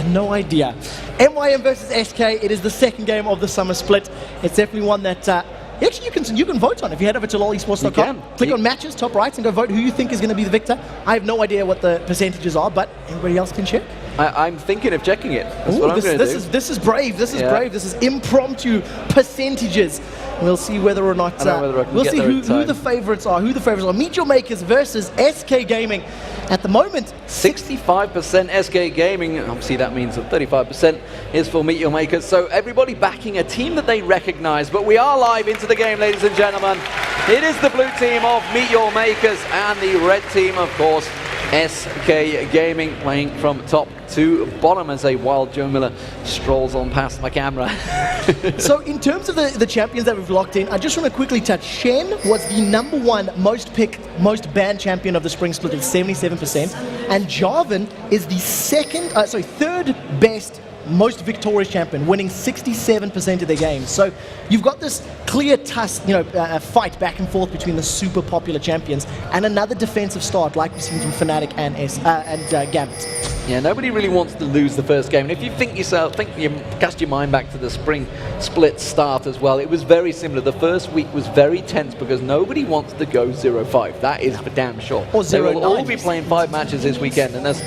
had no idea. MYM versus SK, it is the second game of the summer split. It's definitely one that actually you can vote on. If you head over to lolesports.com, click on matches, top right, and go vote who you think is going to be the victor. I have no idea what the percentages are, but everybody else can check. I'm thinking of checking it. That's what I'm going to do. This is brave. This is brave. This is impromptu percentages. We'll see whether or not. We'll see who the favorites are. MeetYourMakers versus SK Gaming. At the moment, 65% SK Gaming. Obviously, that means that 35% is for MeetYourMakers. So everybody backing a team that they recognize. But we are live into the game, ladies and gentlemen. It is the blue team of MeetYourMakers and the red team, of course, SK Gaming, playing from top to bottom as a wild Joe Miller strolls on past my camera. So in terms of the champions that we've locked in, I just want to quickly touch. Shen was the #1 most picked, most banned champion of the spring split at 77%, and Jarvan is the third best most victorious champion, winning 67% of their games. So you've got this clear fight back and forth between the super popular champions and another defensive start like we've seen from Fnatic and Gambit. Yeah, nobody really wants to lose the first game. And if you you cast your mind back to the spring split start as well, it was very similar. The first week was very tense because nobody wants to go 0-5. That is for damn sure. Or 0-9. They will all be playing 5 matches this weekend, and there's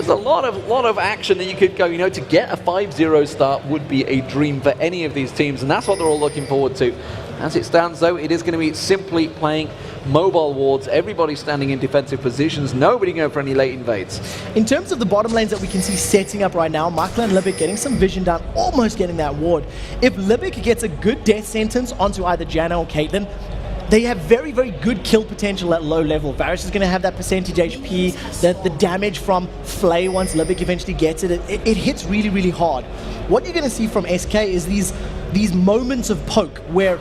a lot of action that you could go. To get a 5-0 start would be a dream for any of these teams, and that's what they're all looking forward to. As it stands, though, it is going to be simply playing mobile wards, everybody standing in defensive positions, nobody going for any late invades. In terms of the bottom lanes that we can see setting up right now, Makler and Libic getting some vision down, almost getting that ward. If Libic gets a good death sentence onto either Janna or Caitlyn, they have very, very good kill potential at low level. Varus is going to have that percentage HP, the damage from Flay once Libic eventually gets it. It hits really, really hard. What you're going to see from SK is these moments of poke where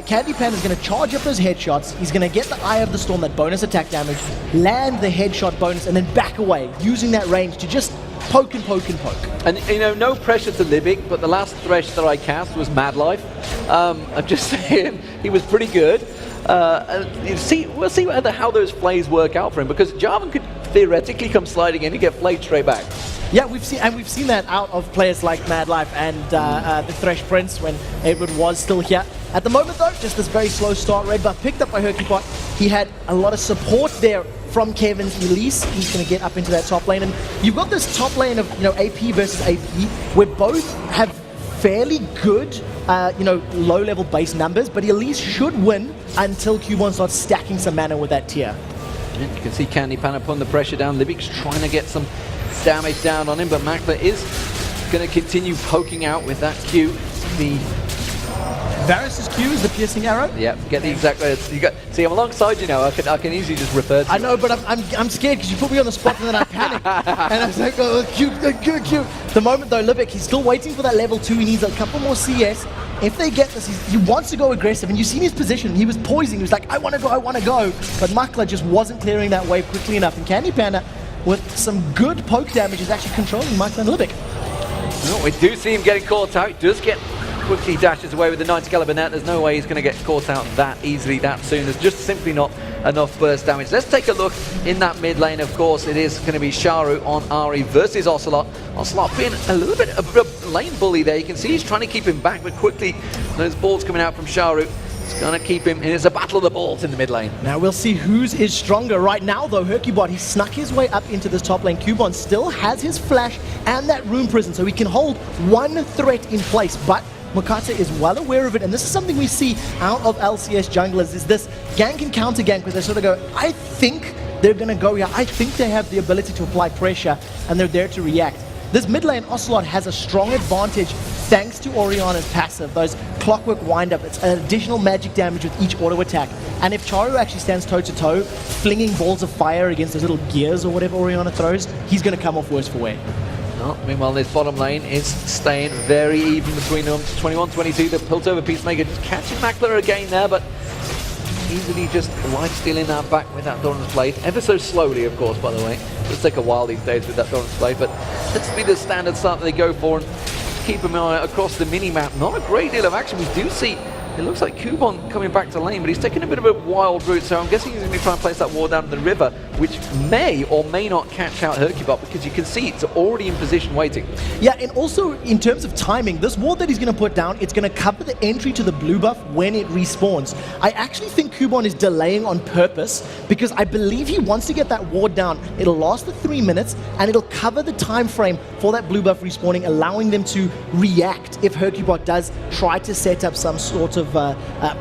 Candy Pan is going to charge up those headshots. He's going to get the Eye of the Storm, that bonus attack damage, land the headshot bonus, and then back away, using that range to just poke and poke and poke. And no pressure to Libic, but the last Thresh that I cast was Mad Life. I'm just saying, he was pretty good. We'll see how those flays work out for him, because Jarvan could theoretically come sliding in and get flayed straight back. Yeah, we've seen that out of players like Mad Life and the Thresh Prince when Edward was still here. At the moment, though, just this very slow start. Red buff picked up by Hercubot. He had a lot of support there from Kevin's Elise. He's going to get up into that top lane, and you've got this top lane of AP versus AP, where both have fairly good low-level base numbers, but Elise should win until Cubone starts stacking some mana with that tier. You can see Candy Pan putting the pressure down. Libic's trying to get some damage down on him, but Makler is going to continue poking out with that Q. The Varus's Q is the piercing arrow. Yeah, get the exact. See, I'm alongside you now. I can easily just refer to. I know, but I'm scared because you put me on the spot and then I panic. And I was like, oh, Q. The moment though, Libic, he's still waiting for that level 2. He needs a couple more CS. If they get this, he wants to go aggressive, and you've seen his position. He was poising. He was like, I want to go. But Makler just wasn't clearing that wave quickly enough, and Candy Panda, with some good poke damage, is actually controlling Makler and Libic. Well, we do see him getting caught out. He does get quickly dashes away with the 90 caliber net. There's no way he's going to get caught out that easily, that soon. There's just simply not enough burst damage. Let's take a look in that mid lane. Of course, it is going to be Sharu on Ari versus Ocelot. Ocelot being a little bit of a lane bully there. You can see he's trying to keep him back, but quickly those balls coming out from Sharu. It's going to keep him, and it's a battle of the balls in the mid lane. Now we'll see whose is stronger. Right now though, Hercubot, he snuck his way up into this top lane. Cubone still has his flash and that rune prison, so he can hold one threat in place, but Mokata is well aware of it, and this is something we see out of LCS junglers, is this gank and counter gank, where they sort of go, I think they're going to go here, I think they have the ability to apply pressure, and they're there to react. This mid lane Ocelot has a strong advantage thanks to Orianna's passive, those clockwork wind-up. It's an additional magic damage with each auto attack. And if Charu actually stands toe-to-toe, flinging balls of fire against those little gears or whatever Orianna throws, he's going to come off worse for wear. Oh, meanwhile, this bottom lane is staying very even between them. 21-22, the Piltover Peacemaker just catching Makler again there, but easily just life-stealing that back with that Doran's Blade. Ever so slowly, of course, by the way. It'll take a while these days with that Doran's Blade, but let's be the standard start that they go for and keep an eye across the mini-map. Not a great deal of action. We do see, it looks like Cubone coming back to lane, but he's taking a bit of a wild route, so I'm guessing he's going to try and place that ward down the river. which may or may not catch out Hercubot, because you can see it's already in position waiting. Yeah, and also in terms of timing, this ward that he's going to put down, it's going to cover the entry to the blue buff when it respawns. I actually think Kubon is delaying on purpose because I believe he wants to get that ward down. It'll last the 3 minutes and it'll cover the time frame for that blue buff respawning, allowing them to react if Hercubot does try to set up some sort of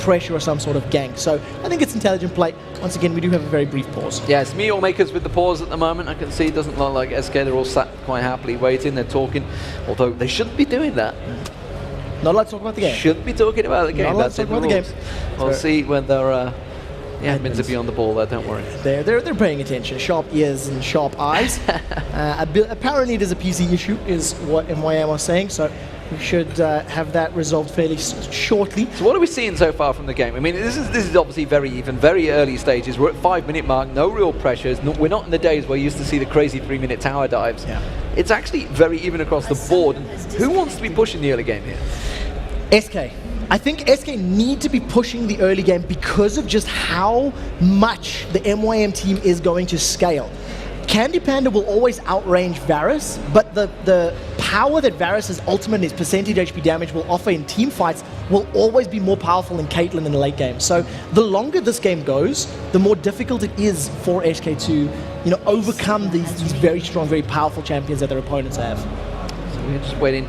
pressure or some sort of gank. So I think it's intelligent play. Once again, we do have a very brief pause. Yeah, it's MeetYourMakers with the pause at the moment. I can see it doesn't look like SK. They're all sat quite happily waiting. They're talking, although they shouldn't be doing that. Not allowed to talk about the game. Shouldn't be talking about the game. Not allowed That's to talk in about the the rules. game. We'll see when the admins are beyond the ball there, don't worry. They're paying attention. Sharp ears and sharp eyes. Apparently there's a PC issue, is what MYM was saying, so we should have that resolved fairly shortly. So what are we seeing so far from the game? I mean, this is obviously very early stages. We're at 5-minute mark, no real pressures. We're not in the days where you used to see the crazy 3-minute tower dives. Yeah. It's actually very even across the board. And who wants to be pushing the early game here? SK. I think SK need to be pushing the early game because of just how much the MYM team is going to scale. Candy Panda will always outrange Varus, but the power that Varus's ultimate, his percentage HP damage, will offer in team fights will always be more powerful than Caitlyn in the late game. So the longer this game goes, the more difficult it is for SK to, overcome these very strong, very powerful champions that their opponents have. So we're just waiting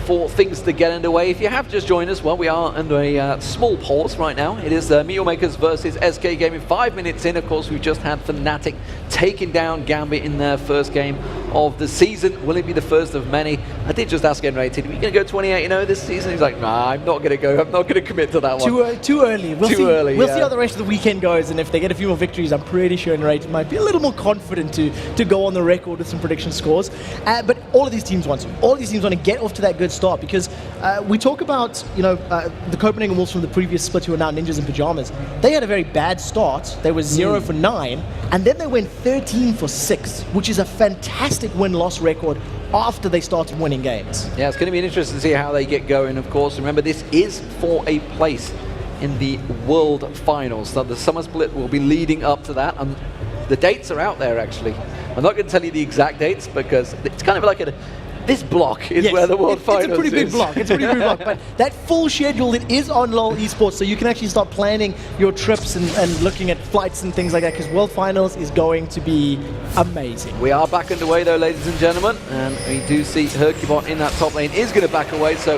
for things to get underway. If you have just joined us, well, we are under a small pause right now. It is MeetYourMakers versus SK Gaming. 5 minutes in, of course, we've just had Fnatic taking down Gambit in their first game of the season. Will it be the first of many? I did just ask Generated, are we going to go 28-0 this season? He's like, nah, I'm not going to go. I'm not going to commit to that one. Too early. We'll see how the rest of the weekend goes, and if they get a few more victories, I'm pretty sure Generated might be a little more confident to go on the record with some prediction scores. But all of these teams want to. All of these teams want to get off to that good start, because we talk about the Copenhagen Wolves from the previous split, who are now Ninjas in Pajamas. They had a very bad start. They were 0 for 9, and then they went 13 for 6, which is a fantastic win-loss record after they started winning games. Yeah, it's going to be interesting to see how they get going, of course. Remember, this is for a place in the World Finals. So the summer split will be leading up to that, and the dates are out there, actually. I'm not going to tell you the exact dates, because it's kind of like this block is where the World Finals is. It's a pretty big block. It's a pretty big block. But that full schedule, it is on LoL Esports, so you can actually start planning your trips and looking at flights and things like that, because World Finals is going to be amazing. We are back underway, though, ladies and gentlemen, and we do see Hercubot in that top lane is going to back away, so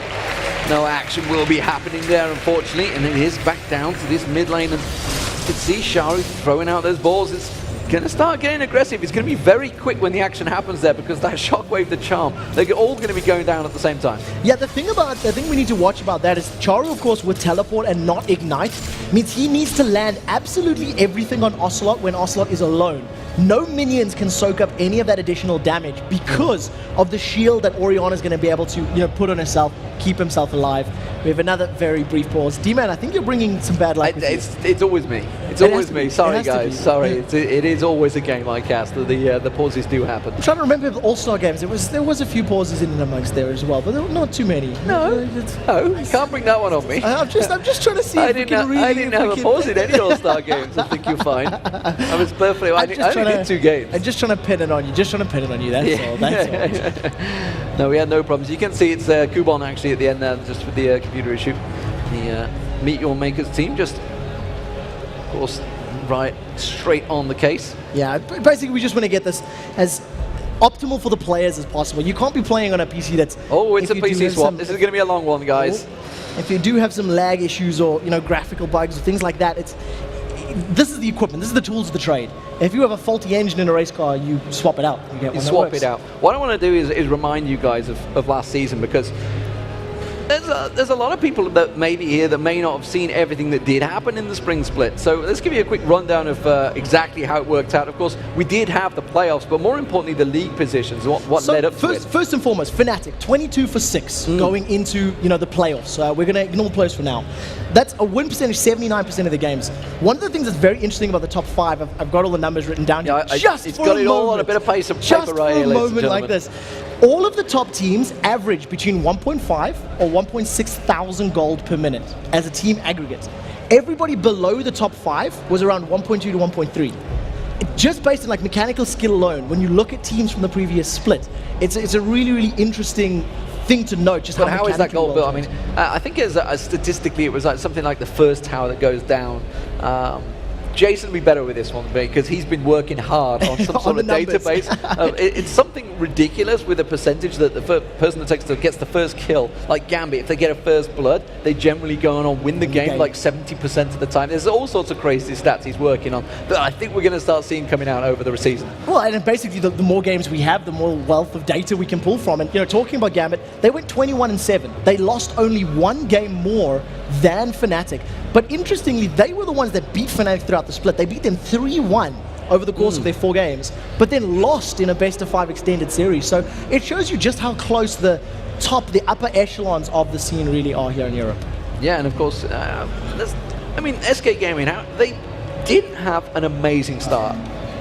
no action will be happening there, unfortunately, and it is back down to this mid lane, and you can see Sharu throwing out those balls. It's going to start getting aggressive. It's going to be very quick when the action happens there, because that shockwave, the charm, they're all going to be going down at the same time. Yeah, the thing we need to watch about that is Charu, of course, with teleport and not ignite, means he needs to land absolutely everything on Ocelot when Ocelot is alone. No minions can soak up any of that additional damage because of the shield that Orianna is going to be able to, put on herself, keep himself alive. We have another very brief pause. D-Man, I think you're bringing some bad luck with you. It's always me. It's always me. Sorry, guys. Sorry. It is always a game like cast. The pauses do happen. I'm trying to remember the All-Star games. There was a few pauses in and amongst there as well, but there were not too many. No, you can't bring that one on me. I'm just trying to see I if we can really... I didn't have a pause in any All-Star games. I think you're fine. I was perfectly... I only did 2 games. I'm just trying to pin it on you. That's all. That's all. No, we had no problems. You can see it's Kubon actually at the end there, just with the computer issue. The MeetYourMakers team just, of course, right straight on the case. Yeah, basically we just want to get this as optimal for the players as possible. You can't be playing on a PC that's... Oh, it's a PC swap. This is going to be a long one, guys. If you do have some lag issues or graphical bugs or things like that, this is the equipment. This is the tools of the trade. If you have a faulty engine in a race car, you swap it out. You swap it out. What I want to do is remind you guys of last season, because there's a lot of people that may be here that may not have seen everything that did happen in the spring split. So let's give you a quick rundown of exactly how it worked out. Of course, we did have the playoffs, but more importantly, the league positions, what led up to it. First and foremost, Fnatic, 22 for 6 going into the playoffs. We're going to ignore the playoffs for now. That's a win percentage, 79% of the games. One of the things that's very interesting about the top 5, I've got all the numbers written down here. It's got it all on a bit of pace of paper right here, ladies and gentlemen. Like this. All of the top teams average between 1.5 or 1.6 thousand gold per minute as a team aggregate. Everybody below the top 5 was around 1.2 to 1.3. just based on like mechanical skill alone, when you look at teams from the previous split, it's a really, really interesting thing to note. Just but how is that goal built? I mean, I think statistically it was like something like the first tower that goes down. Jason will be better with this one because he's been working hard on some sort of database. It's something ridiculous with a percentage that the person that gets the first kill, like Gambit, if they get a first blood, they generally go on and win the game like 70% of the time. There's all sorts of crazy stats he's working on that I think we're going to start seeing coming out over the season. Well, and basically the more games we have, the more wealth of data we can pull from. And talking about Gambit, they went 21-7. They lost only one game more than Fnatic. But interestingly, they were the ones that beat Fnatic throughout the split. They beat them 3-1 over the course of their 4 games, but then lost in a best-of-5 extended series. So it shows you just how close the upper echelons of the scene really are here in Europe. Yeah, and of course, SK Gaming, they didn't have an amazing start.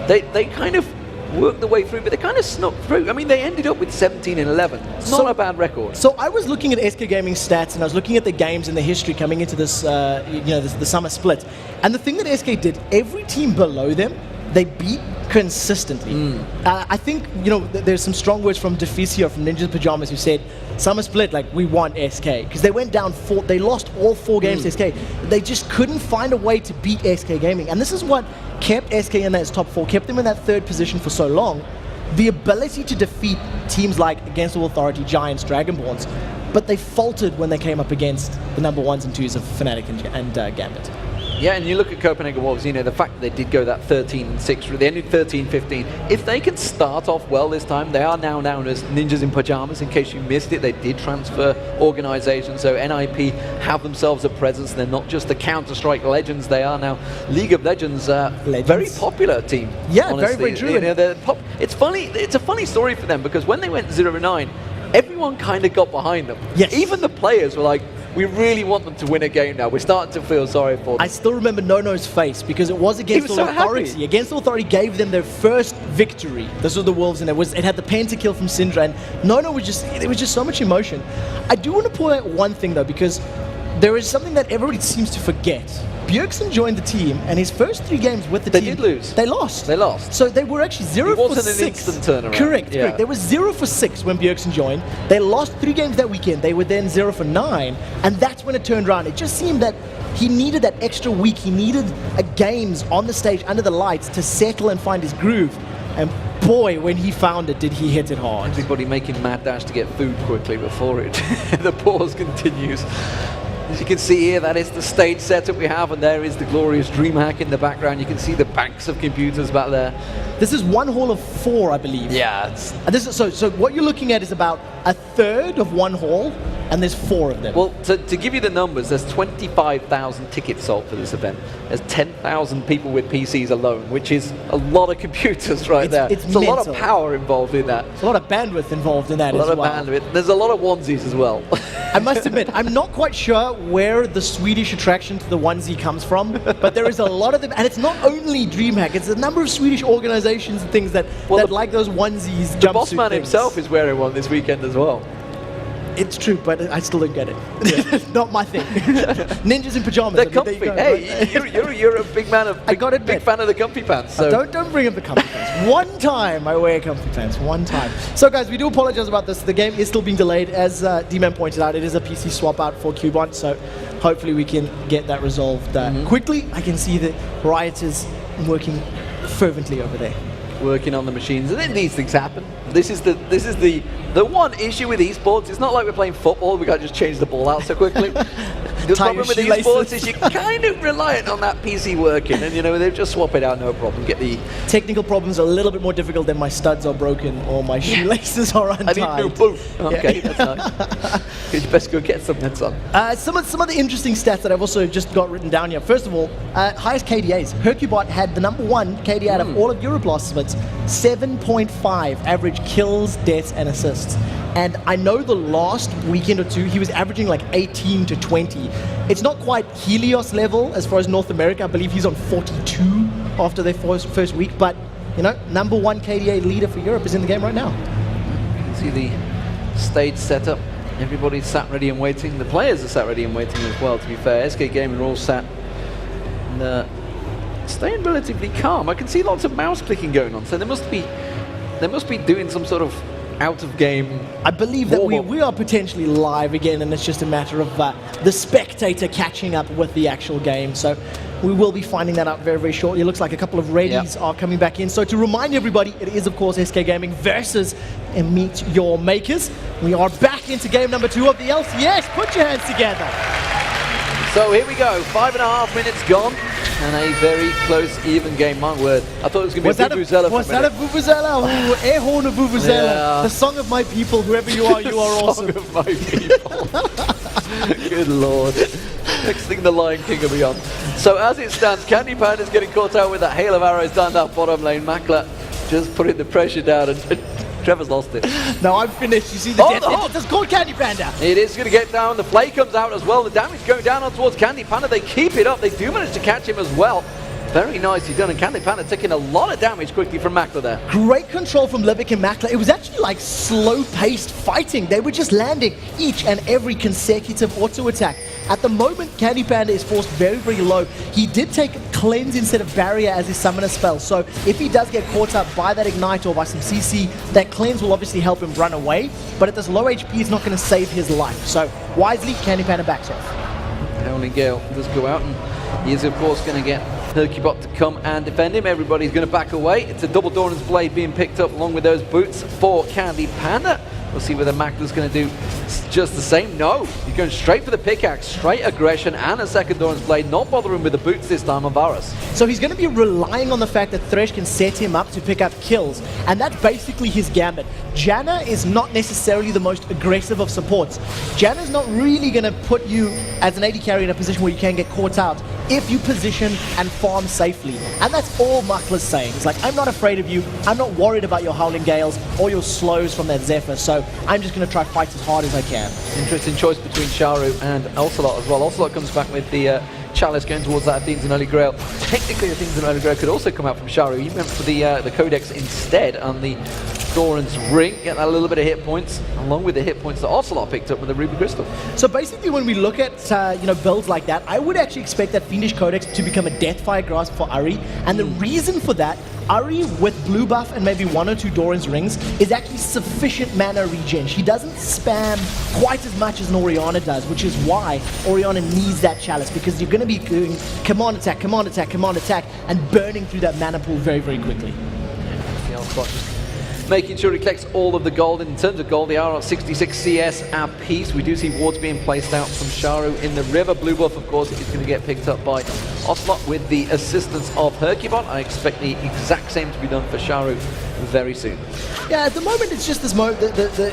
They kind of worked the way through, but they kind of snuck through. I mean, they ended up with 17-11. Not a bad record. So I was looking at SK Gaming stats, and I was looking at the games and the history coming into this, the summer split. And the thing that SK did, every team below them, they beat consistently. I think, there's some strong words from Deficio from Ninjas Pajamas who said, summer split, like, we want SK. Because they went down 4, they lost all 4 games to SK. They just couldn't find a way to beat SK Gaming. And this is what kept SK in that top 4, kept them in that 3rd position for so long. The ability to defeat teams like Against All Authority, Giants, Dragonborns, but they faltered when they came up against the number 1s and 2s of Fnatic and Gambit. Yeah, and you look at Copenhagen Wolves, the fact that they did go that 13-6, they ended 13-15. If they can start off well this time, they are now known as Ninjas in Pajamas. In case you missed it, they did transfer organization, so NIP have themselves a presence. They're not just the Counter-Strike legends, they are now League of Legends, very popular team. Yeah, honestly. very, very true. It's funny, it's a funny story for them because when they went 0-9, everyone kind of got behind them. Yes. Even the players were like, we really want them to win a game now. We're starting to feel sorry for them. I still remember Nono's face because it was Against All Authority. Happy. Against All Authority gave them their first victory. This was the Wolves, and it had the pentakill from Syndra, and Nono was there was just so much emotion. I do want to point out one thing though, because there is something that everybody seems to forget. Bjergsen joined the team, and his first 3 games with the team, they did lose. They lost. They lost. So they were actually 0 for 6. It wasn't an instant turnaround. Correct. They were 0 for 6 when Bjergsen joined. They lost 3 games that weekend. They were then 0 for 9, and that's when it turned around. It just seemed that he needed that extra week. He needed games on the stage under the lights to settle and find his groove. And boy, when he found it, did he hit it hard. Everybody making mad dash to get food quickly before the pause continues. As you can see here, that is the stage setup we have, and there is the glorious DreamHack in the background. You can see the banks of computers back there. This is 1 hall of 4, I believe. Yeah. And this is, so what you're looking at is about a third of 1 hall, and there's 4 of them. Well, to give you the numbers, there's 25,000 tickets sold for this event. There's 10,000 people with PCs alone, which is a lot of computers right there. It's a lot of power involved in that. There's a lot of bandwidth involved in that as well. A lot of bandwidth. There's a lot of onesies as well. I must admit, I'm not quite sure where the Swedish attraction to the onesie comes from, but there is a lot of them, and it's not only DreamHack, it's a number of Swedish organizations and things that like those onesies, the boss man himself is wearing one this weekend as well. It's true, but I still don't get it. It's not my thing. Ninjas in pajamas. They're comfy. Hey, you're a big fan of big fan of the comfy pants. So. Don't bring up the comfy pants. One time I wear comfy pants. One time. So guys, we do apologize about this. The game is still being delayed, as D-Man pointed out. It is a PC swap out for Cubon, so hopefully we can get that resolved quickly. I can see the rioters working fervently over there. Working on the machines, and then these things happen. This is the one issue with esports. It's not like we're playing football. We can't just change the ball out so quickly. The problem with esports is you're kind of reliant on that PC working, and they just swap it out, no problem. Get the technical problems are a little bit more difficult than my studs are broken or my shoelaces are untied. I need new boot. Okay, that's nice. You best go get some heads on. Some of the interesting stats that I've also just got written down here. First of all, highest KDAs. Hercubot had the number 1 KDA out of all of Europe last splits, 7.5 average kills, deaths, and assists. And I know the last weekend or 2, he was averaging like 18 to 20. It's not quite Helios level as far as North America. I believe he's on 42 after their first week. But, number 1 KDA leader for Europe is in the game right now. You can see the stage setup. Everybody's sat ready and waiting. The players are sat ready and waiting as well, to be fair. SK Gaming are all sat in the staying relatively calm. I can see lots of mouse clicking going on, so they must be doing some sort of out-of-game. I believe that we are potentially live again, and it's just a matter of the spectator catching up with the actual game. So we will be finding that out very, very shortly. It looks like a couple of readies are coming back in. So to remind everybody, it is, of course, SK Gaming versus MeetYourMakers. We are back into game number 2 of the LCS. Put your hands together. So here we go, 5.5 minutes gone, and a very close, even game. My word, I thought it was going to be a Vuvuzela. Was that a Vuvuzela? Ooh, air horn of Vuvuzela. Yeah. The song of my people, whoever you are awesome. The song of my people. Good lord. Next thing, the Lion King will be on. So as it stands, Candy Panda's getting caught out with that hail of arrows down that bottom lane. Makler just putting the pressure down, and Trevor's lost it. No, I'm finished. You see the death hit? It's called Candy Panda. It is going to get down. The play comes out as well. The damage going down on towards Candy Panda. They keep it up. They do manage to catch him as well. Very nicely done. And Candy Panda taking a lot of damage quickly from Makler there. Great control from Livic and Makler. It was actually like slow-paced fighting. They were just landing each and every consecutive auto attack. At the moment, Candy Panda is forced very, very low. He did take Cleanse instead of Barrier as his summoner spell. So if he does get caught up by that Ignite or by some CC, that Cleanse will obviously help him run away. But at this low HP, it's not going to save his life. So wisely, Candy Panda backs off. Howling Gale does go out, and he is, of course, going to get Hercubot to come and defend him. Everybody's going to back away. It's a double Doran's Blade being picked up along with those boots for Candy Panda. We'll see whether Makler's going to do just the same. No, he's going straight for the pickaxe, straight aggression, and a second Doran's Blade, not bothering with the boots this time on Varus. So he's going to be relying on the fact that Thresh can set him up to pick up kills, and that's basically his gambit. Janna is not necessarily the most aggressive of supports. Janna's not really going to put you as an AD carry in a position where you can get caught out if you position and farm safely. And that's all Makler's saying. It's like, I'm not afraid of you. I'm not worried about your Howling Gales or your slows from that Zephyr, so I'm just going to try fight as hard as I can. Interesting choice between Sharu and Ocelot as well. Ocelot comes back with the Chalice going towards that Athene's and Holy Grail. Technically, Athene's and Holy Grail could also come out from Sharu. He went for the Codex instead on the Doran's Ring, get that a little bit of hit points, along with the hit points that Ocelot picked up with the Ruby Crystal. So basically, when we look at builds like that, I would actually expect that Fiendish Codex to become a Deathfire Grasp for Ahri, and the reason for that, Ahri with blue buff and maybe 1 or 2 Doran's Rings is actually sufficient mana regen. She doesn't spam quite as much as an Orianna does, which is why Orianna needs that Chalice, because you're going to be doing command attack, command attack, command attack, and burning through that mana pool very, very quickly. Yeah, making sure he collects all of the gold. In terms of gold, they are at 66 CS apiece. We do see wards being placed out from Sharu in the river. Blue buff, of course, is going to get picked up by Ocelot with the assistance of Hercubot. I expect the exact same to be done for Sharu very soon. Yeah, at the moment, it's just this the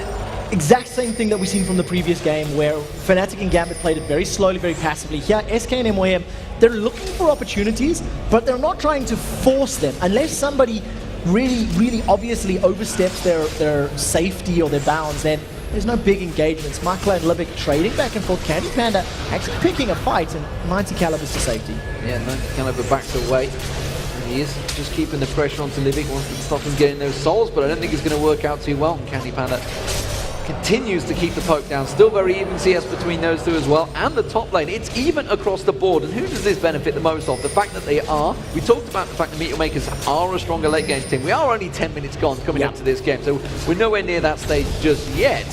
exact same thing that we've seen from the previous game, where Fnatic and Gambit played it very slowly, very passively. Here, SK and MYM, they're looking for opportunities, but they're not trying to force them. Unless somebody really, really obviously oversteps their safety or their bounds, then there's no big engagements. Makler and Livic trading back and forth. Candy Panda actually picking a fight, and 90 calibers to safety. Yeah, 90 caliber backed away. And he is just keeping the pressure onto Livic, wants to stop him getting those souls, but I don't think it's going to work out too well. Candy Panda continues to keep the poke down. Still very even CS between those two as well. And the top lane, it's even across the board. And who does this benefit the most of? The fact that we talked about the fact that MeetYourMakers are a stronger late game team. We are only 10 minutes gone coming into this game, so we're nowhere near that stage just yet.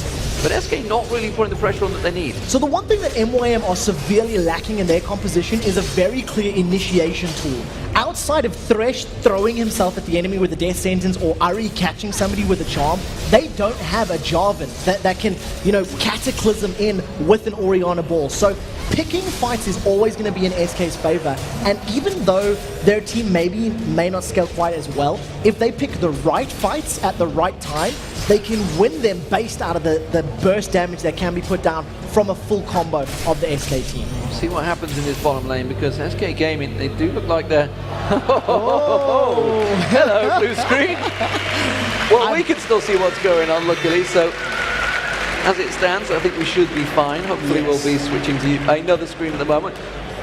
But SK not really putting the pressure on that they need. So the one thing that MYM are severely lacking in their composition is a very clear initiation tool. Outside of Thresh throwing himself at the enemy with a death sentence or Ahri catching somebody with a charm, they don't have a Jarvan that can, cataclysm in with an Orianna ball. So picking fights is always going to be in SK's favor. And even though their team may not scale quite as well, if they pick the right fights at the right time, they can win them based out of the burst damage that can be put down from a full combo of the SK team. See what happens in this bottom lane, because SK Gaming, they do look like they're... Oh, hello, blue screen. Well, we can still see what's going on, luckily, so as it stands, I think we should be fine. Hopefully we'll be switching to another screen at the moment.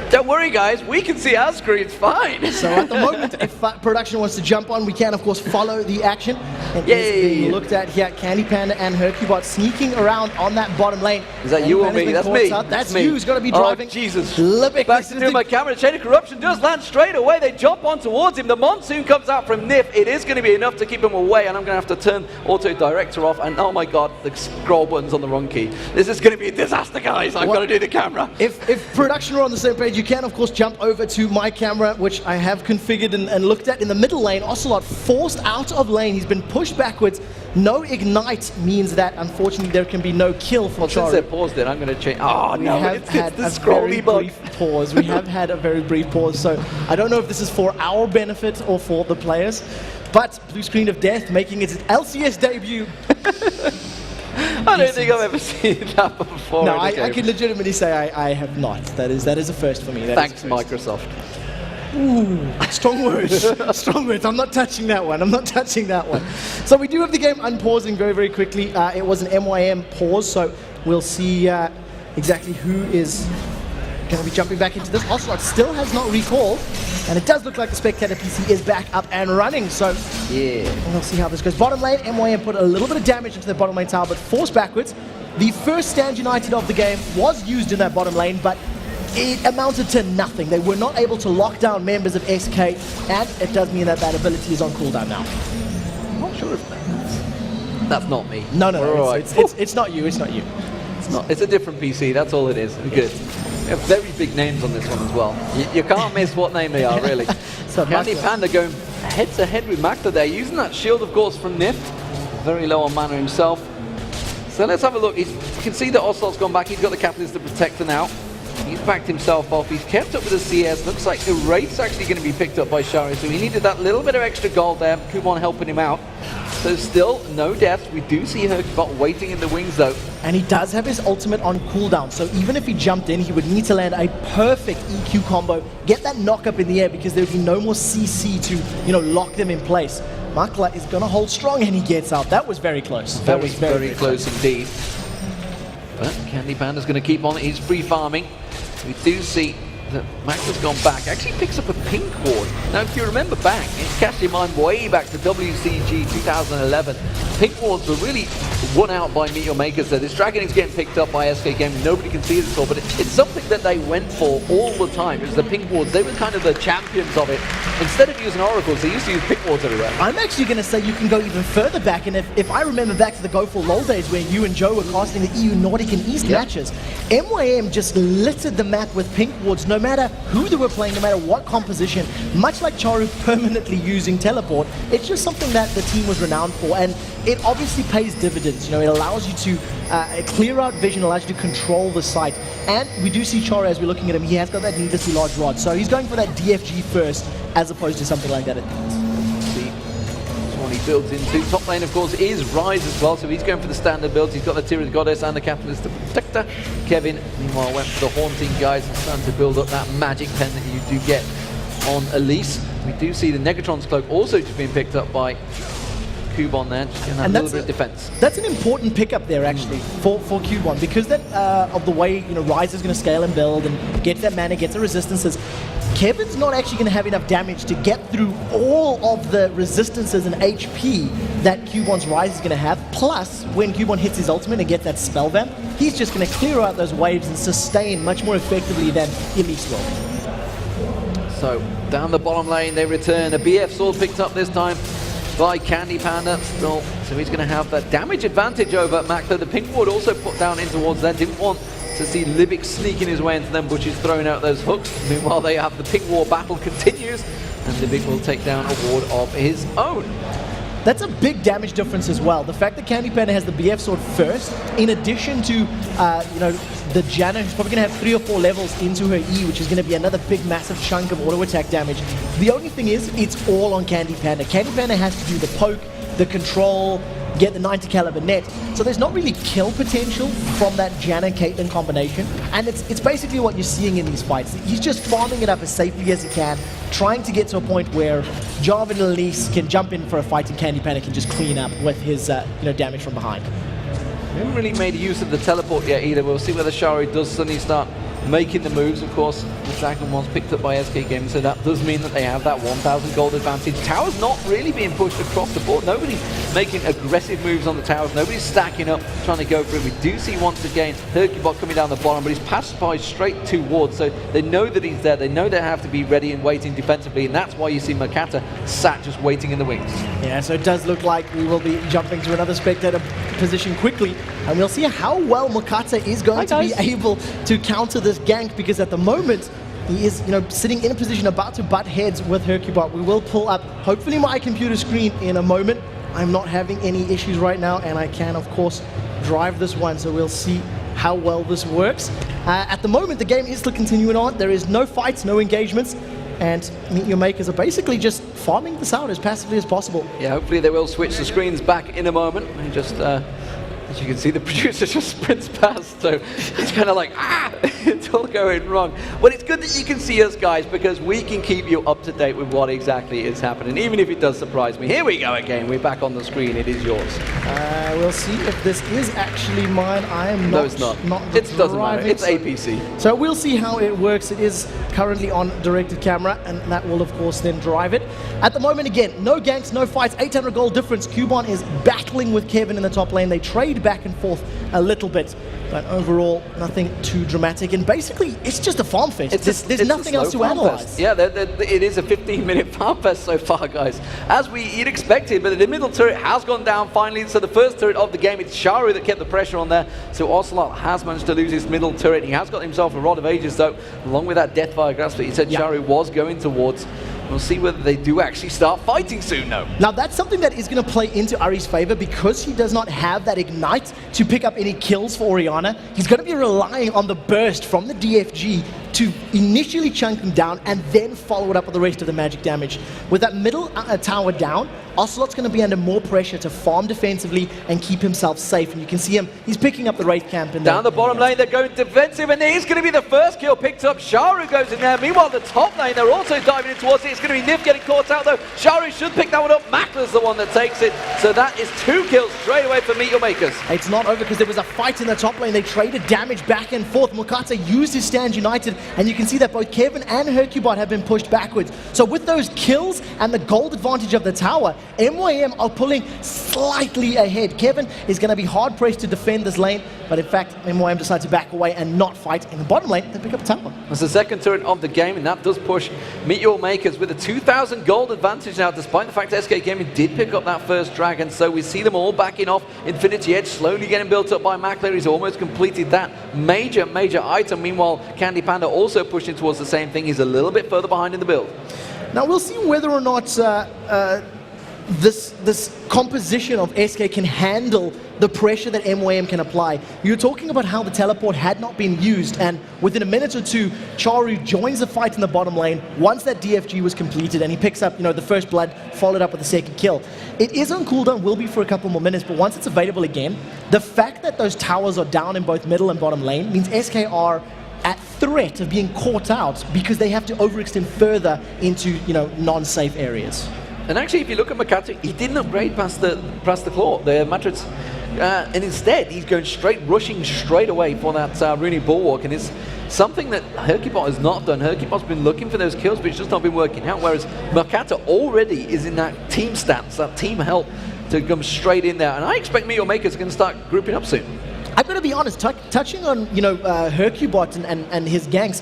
Don't worry, guys. We can see our screens fine. So at the moment, if production wants to jump on, we can, of course, follow the action. And it's being looked at here. Candy Panda and Hercubot sneaking around on that bottom lane. Is that you or me? That's me. That's me. Who's going to be driving. Oh, Jesus. Libic, back to do my camera. Chain of Corruption does land straight away. They jump on towards him. The Monsoon comes out from Nif. It is going to be enough to keep him away, and I'm going to have to turn Auto Director off. And oh my God, the scroll button's on the wrong key. This is going to be a disaster, guys. I've got to do the camera. If production are on the same page, you can, of course, jump over to my camera, which I have configured and looked at in the middle lane. Ocelot forced out of lane. He's been pushed backwards. No ignite means that, unfortunately, there can be no kill for Charu. Since they're paused it, I'm going to change. Oh, no, it's the scrolly bug. Pause. We have had a very brief pause, so I don't know if this is for our benefit or for the players, but Blue Screen of Death making its LCS debut. I don't think I've ever seen that before. No, I can legitimately say I have not. That is a first for me. Thanks, Microsoft. Ooh, strong words. Strong words. I'm not touching that one. I'm not touching that one. So we do have the game unpausing very, very quickly. It was an MYM pause, so we'll see exactly who is going to be jumping back into this. Ocelot still has not recalled, and it does look like the Spectator PC is back up and running, so yeah, we'll see how this goes. Bottom lane, MYM put a little bit of damage into the bottom lane tower, but forced backwards. The first Stand United of the game was used in that bottom lane, but it amounted to nothing. They were not able to lock down members of SK, and it does mean that that ability is on cooldown now. I'm not sure if that's not me. No, it's not you, it's not you. It's a different PC, that's all it is. Good. We have very big names on this one as well. You can't miss what name they are, really. So Candy Panda going head-to-head with Makta there, using that shield, of course, from Nif. Very low on mana himself. So let's have a look. You can see that Ocelot's gone back. He's got the Catalyst to protect her now. He's backed himself off. He's kept up with the CS. Looks like the Wraith's actually going to be picked up by Shari, so he needed that little bit of extra gold there. Kumon helping him out. So still no deaths. We do see Hercubot waiting in the wings though. And he does have his ultimate on cooldown, so even if he jumped in, he would need to land a perfect EQ combo, get that knock up in the air, because there would be no more CC to, lock them in place. Makla is going to hold strong, and he gets out. That was very close. That was very close indeed. But Candy Panda's going to keep on. He's free farming. We do see that Max has gone back, actually picks up a pink ward. Now, if you remember back, it's cast your mind way back to WCG 2011. Pink wards were really won out by MeetYourMakers. So this dragon is getting picked up by SK Gaming. Nobody can see it at all, but it's something that they went for all the time. It was the pink wards. They were kind of the champions of it. Instead of using oracles, they used to use pink wards everywhere. I'm actually going to say you can go even further back, and if I remember back to the Go For LOL days where you and Joe were casting the EU Nordic and East matches, MYM just littered the map with pink wards, no matter who they were playing, no matter what composition. Much like Charu permanently using teleport, it's just something that the team was renowned for, and it obviously pays dividends. It allows you to clear out vision, allows you to control the site. And we do see Charu, as we're looking at him, he has got that needlessly large rod, so he's going for that DFG first, as opposed to something like that. See, that's what he builds into. Top lane, of course, is Rise as well, so he's going for the standard builds. He's got the Tear of the Goddess and the Catalyst to Protector. Kevin, meanwhile, went for the Haunting guys and starting to build up that magic pen that you do get on Elise. We do see the Negatron's Cloak also just being picked up by Cubon there, just getting that little bit of defense. That's an important pickup there, actually, for Cubon, because that of the way Rise is going to scale and build and get that mana, get the resistances. Kevin's not actually going to have enough damage to get through all of the resistances and HP that Cubon's Rise is going to have. Plus, when Cubon hits his ultimate and gets that spell vamp, he's just going to clear out those waves and sustain much more effectively than Elise will. So, down the bottom lane, they return. A BF sword picked up this time by Candy Panda still, so he's going to have that damage advantage over Makta. The pink ward also put down in towards them. Didn't want to see Libic sneaking his way into them bushes, throwing out those hooks. Meanwhile, they have the pink ward battle continues, and Libic will take down a ward of his own. That's a big damage difference as well. The fact that Candy Panda has the BF sword first, in addition to the Janna, who's probably going to have 3 or 4 levels into her E, which is going to be another big, massive chunk of auto attack damage. The only thing is, it's all on Candy Panda. Candy Panda has to do the poke, the control, get the 90 caliber net. So there's not really kill potential from that Janna Caitlyn combination, and it's basically what you're seeing in these fights. He's just farming it up as safely as he can, trying to get to a point where Jarvan and Elise can jump in for a fight and Candy Panda can just clean up with his damage from behind. We haven't really made use of the teleport yet either. We'll see whether Shari does suddenly start making the moves. Of course, the dragon was picked up by SK Gaming, so that does mean that they have that 1,000 gold advantage. Tower's not really being pushed across the board. Nobody's making aggressive moves on the towers. Nobody's stacking up, trying to go for it. We do see once again Hercubot coming down the bottom, but he's passed by straight towards, so they know that he's there. They know they have to be ready and waiting defensively, and that's why you see Makata sat just waiting in the wings. Yeah, so it does look like we will be jumping to another spectator position quickly, and we'll see how well Makata is going to be able to counter this gank, because at the moment he is, sitting in a position about to butt heads with Hercubot. We will pull up, hopefully, my computer screen in a moment. I'm not having any issues right now, and I can, of course, drive this one, so we'll see how well this works. At the moment, the game is still continuing on. There is no fights, no engagements, and MeetYourMakers are basically just farming this out as passively as possible. Yeah, hopefully they will switch the screens back in a moment. And just, as you can see, the producer just sprints past, so it's kind of like, it's all going wrong. But it's good that you can see us, guys, because we can keep you up to date with what exactly is happening, even if it does surprise me. Here we go again. We're back on the screen. It is yours. We'll see if this is actually mine. I am not. No, it's not. It doesn't matter. It's APC. So we'll see how it works. It is currently on directed camera, and that will, of course, then drive it. At the moment, again, no ganks, no fights, 800 gold difference. Cubon is battling with Kevin in the top lane. They trade back and forth a little bit, but overall, nothing too dramatic. And basically, it's just a farm fest. There's nothing else to analyze. Yeah, it is a 15-minute farm fest so far, guys. As we'd expected, but the middle turret has gone down finally. So the first turret of the game, it's Sharu that kept the pressure on there. So Ocelot has managed to lose his middle turret. He has got himself a Rod of Ages, though, along with that Deathfire Grasp that he said Sharu was going towards. We'll see whether they do actually start fighting soon, though. Now, that's something that is going to play into Ari's favor, because he does not have that Ignite to pick up any kills for Orianna. He's going to be relying on the burst from the DFG to initially chunk him down and then follow it up with the rest of the magic damage. With that middle tower down, Ocelot's going to be under more pressure to farm defensively and keep himself safe. And you can see him, he's picking up the Wraith camp. Down the bottom lane, they're going defensive, and he's going to be the first kill picked up. Sharu goes in there. Meanwhile, the top lane, they're also diving in towards it. It's going to be Nif getting caught out, though. Sharu should pick that one up. Makler's the one that takes it. So that is 2 kills straight away for MeetYourMakers. It's not over, because there was a fight in the top lane. They traded damage back and forth. Makata used his stand united, and you can see that both Kevin and Hercubot have been pushed backwards. So with those kills and the gold advantage of the tower, MYM are pulling slightly ahead. Kevin is going to be hard-pressed to defend this lane, but in fact, MYM decide to back away and not fight in the bottom lane and pick up the tower. That's the second turret of the game, and that does push MeetYourMakers with a 2,000 gold advantage now, despite the fact that SK Gaming did pick up that first dragon. So we see them all backing off. Infinity Edge slowly getting built up by Makler. He's almost completed that major item. Meanwhile, Candy Panda also pushing towards the same thing. He's a little bit further behind in the build. Now we'll see whether or not this composition of SK can handle the pressure that MYM can apply. You're talking about how the teleport had not been used, and within a minute or two, Charu joins the fight in the bottom lane once that DFG was completed, and he picks up, the first blood, followed up with the second kill. It is on cooldown, will be for a couple more minutes, but once it's available again, the fact that those towers are down in both middle and bottom lane means SK are at threat of being caught out, because they have to overextend further into, non-safe areas. And actually, if you look at Makata, he didn't upgrade past the claw, the Matrix, and instead he's going rushing straight away for that Runic Bulwark, and it's something that Hercubot has not done. Hercubot's been looking for those kills, but it's just not been working out, whereas Makata already is in that team stance, that team help to come straight in there, and I expect MeetYourMakers are going to start grouping up soon. I'm going to be honest, touching on, Hercubot and his ganks,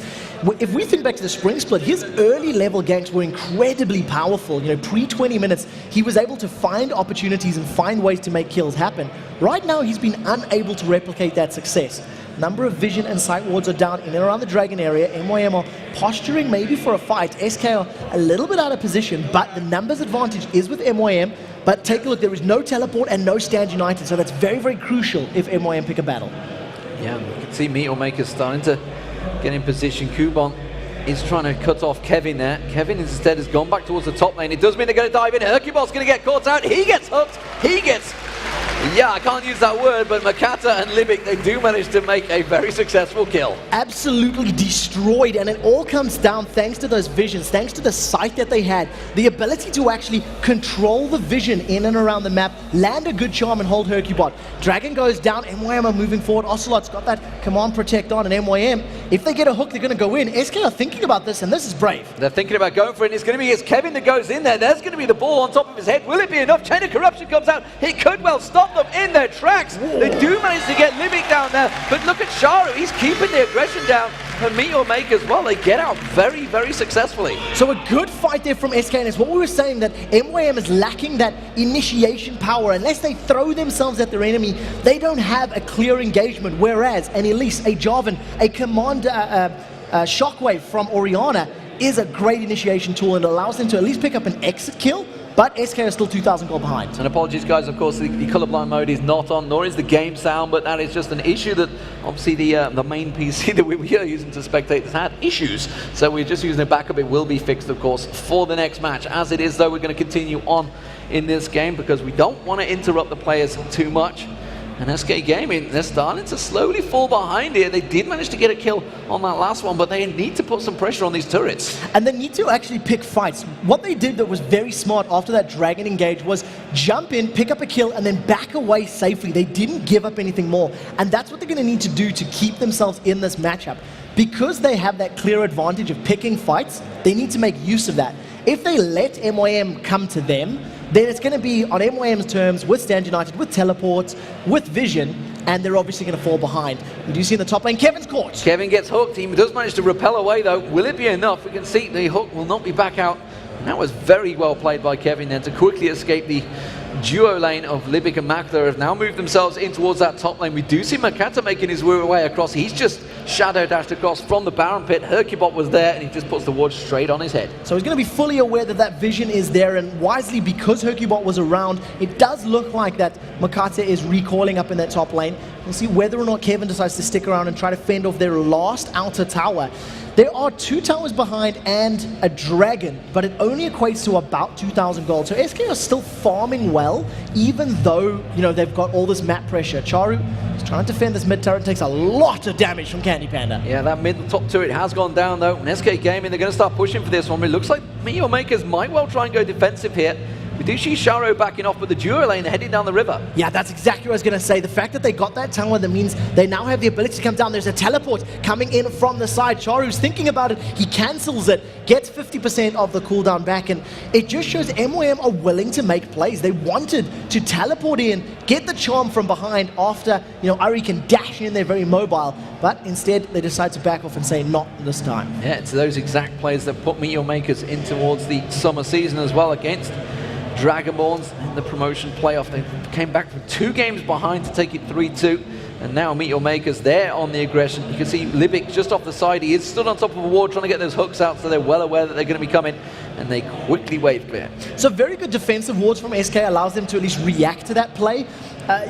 if we think back to the spring split, his early level ganks were incredibly powerful. Pre-20 minutes, he was able to find opportunities and find ways to make kills happen. Right now, he's been unable to replicate that success. Number of vision and sight wards are down in and around the dragon area. MYM are posturing maybe for a fight. SK are a little bit out of position, but the numbers advantage is with MYM. But take a look, there is no teleport and no stand united, so that's very, very crucial if MYM pick a battle. Yeah, you can see MeetYourMakers starting to get in position. Cubon is trying to cut off Kevin there. Kevin instead has gone back towards the top lane. It does mean they're going to dive in. Hercubot's going to get caught out. He gets hooked. He gets Yeah, I can't use that word, but Makata and Libic, they do manage to make a very successful kill. Absolutely destroyed, and it all comes down thanks to those visions, thanks to the sight that they had, the ability to actually control the vision in and around the map, land a good charm and hold Hercubot. Dragon goes down, MYM are moving forward, Ocelot's got that command protect on, and MYM, if they get a hook, they're going to go in. SK are thinking about this, and this is brave. They're thinking about going for it, and it's going to be Kevin that goes in there. There's going to be the ball on top of his head. Will it be enough? Chain of Corruption comes out. It could well stop them in their tracks. Whoa. They do manage to get Libic down there, but look at Sharu. He's keeping the aggression down. And MeetYourMakers, well, they get out very, very successfully. So a good fight there from SK, and it's what we were saying, that MYM is lacking that initiation power. Unless they throw themselves at their enemy, they don't have a clear engagement, whereas an Elise, a Jarvan, a command Shockwave from Orianna is a great initiation tool and allows them to at least pick up an exit kill, but SK are still 2,000 gold behind. And apologies, guys, of course, the colorblind mode is not on, nor is the game sound, but that is just an issue that obviously the main PC that we are using to spectate has had issues. So we're just using a backup. It will be fixed, of course, for the next match. As it is, though, we're going to continue on in this game because we don't want to interrupt the players too much. And SK Gaming, they're starting to slowly fall behind here. They did manage to get a kill on that last one, but they need to put some pressure on these turrets. And they need to actually pick fights. What they did that was very smart after that Dragon engage was jump in, pick up a kill, and then back away safely. They didn't give up anything more. And that's what they're going to need to do to keep themselves in this matchup. Because they have that clear advantage of picking fights, they need to make use of that. If they let MYM come to them, then it's going to be on MYM's terms, with Stand United, with teleports, with vision, and they're obviously going to fall behind. We do see in the top lane, Kevin's caught. Kevin gets hooked. He does manage to repel away, though. Will it be enough? We can see the hook will not be back out. And that was very well played by Kevin then to quickly escape the duo lane of Libic and Makta. Have now moved themselves in towards that top lane. We do see Makata making his way across. He's just shadow dashed across from the Baron pit. Hercubot was there, and he just puts the ward straight on his head. So he's going to be fully aware that that vision is there, and wisely, because Hercubot was around, it does look like that Makata is recalling up in that top lane. We'll see whether or not Kevin decides to stick around and try to fend off their last outer tower. There are 2 towers behind and a dragon, but it only equates to about 2,000 gold. So SK are still farming well, even though, you know, they've got all this map pressure. Charu is trying to defend this mid turret and takes a lot of damage from Candy Panda. Yeah, that mid top turret has gone down, though. And SK Gaming, they're going to start pushing for this one. But it looks like MeetYourMakers might well try and go defensive here. We do see Sharo backing off with the duo lane heading down the river. Yeah, that's exactly what I was going to say. The fact that they got that tower, that means they now have the ability to come down. There's a teleport coming in from the side. Charu's thinking about it. He cancels it, gets 50% of the cooldown back, and it just shows MYM are willing to make plays. They wanted to teleport in, get the charm from behind after, you know, Ari can dash in there very mobile, but instead they decide to back off and say not this time. Yeah, it's those exact plays that put MeetYourMakers in towards the summer season as well against Dragonborns in the promotion playoff. They came back from 2 games behind to take it 3-2, and now MeetYourMakers there on the aggression. You can see Libic just off the side. He is stood on top of a wall trying to get those hooks out, so they're well aware that they're going to be coming, and they quickly wave clear. So very good defensive wards from SK allows them to at least react to that play.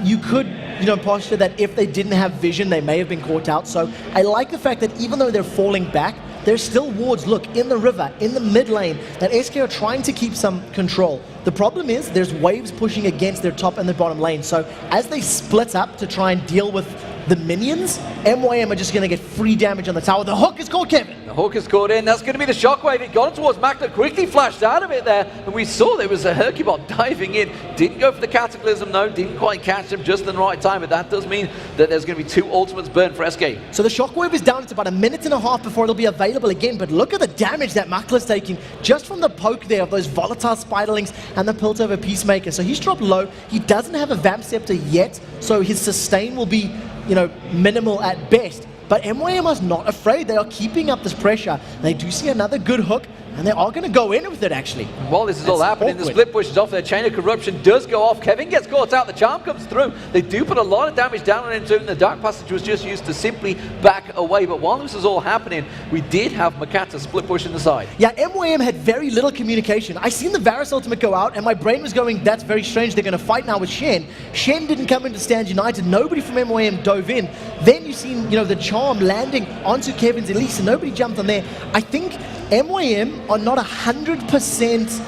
You could, you know, posture that if they didn't have vision, they may have been caught out. So I like the fact that even though they're falling back, there's still wards, look, in the river, in the mid lane, that SK are trying to keep some control. The problem is there's waves pushing against their top and their bottom lane. So as they split up to try and deal with the minions, MYM are just going to get free damage on the tower. The hook is caught, Kevin. The hook is caught in. That's going to be the shockwave. It got towards Makta, quickly flashed out of it there. And we saw there was a Hercubot diving in. Didn't go for the Cataclysm, no. Didn't quite catch him just in the right time. But that does mean that there's going to be 2 ultimates burned for SK. So the shockwave is down. It's about 1.5 minutes before it'll be available again. But look at the damage that Makla's taking just from the poke there of those volatile spiderlings and the Piltover Peacemaker. So he's dropped low. He doesn't have a Vamp Scepter yet. So his sustain will be, you know, minimal at best. But MYM is not afraid. They are keeping up this pressure. They do see another good hook, and they are going to go in with it, actually. While this is all happening, the split push is off there. Chain of Corruption does go off. Kevin gets caught out. The charm comes through. They do put a lot of damage down on him too, and the Dark Passage was just used to simply back away. But while this is all happening, we did have Makata split push in the side. Yeah, MYM had very little communication. I seen the Varus ultimate go out, and my brain was going, that's very strange. They're going to fight now with Shen. Shen didn't come into Stand United. Nobody from MYM dove in. Then you seen, you know, the charm landing onto Kevin's Elise, and nobody jumped on there. I think MYM are not 100%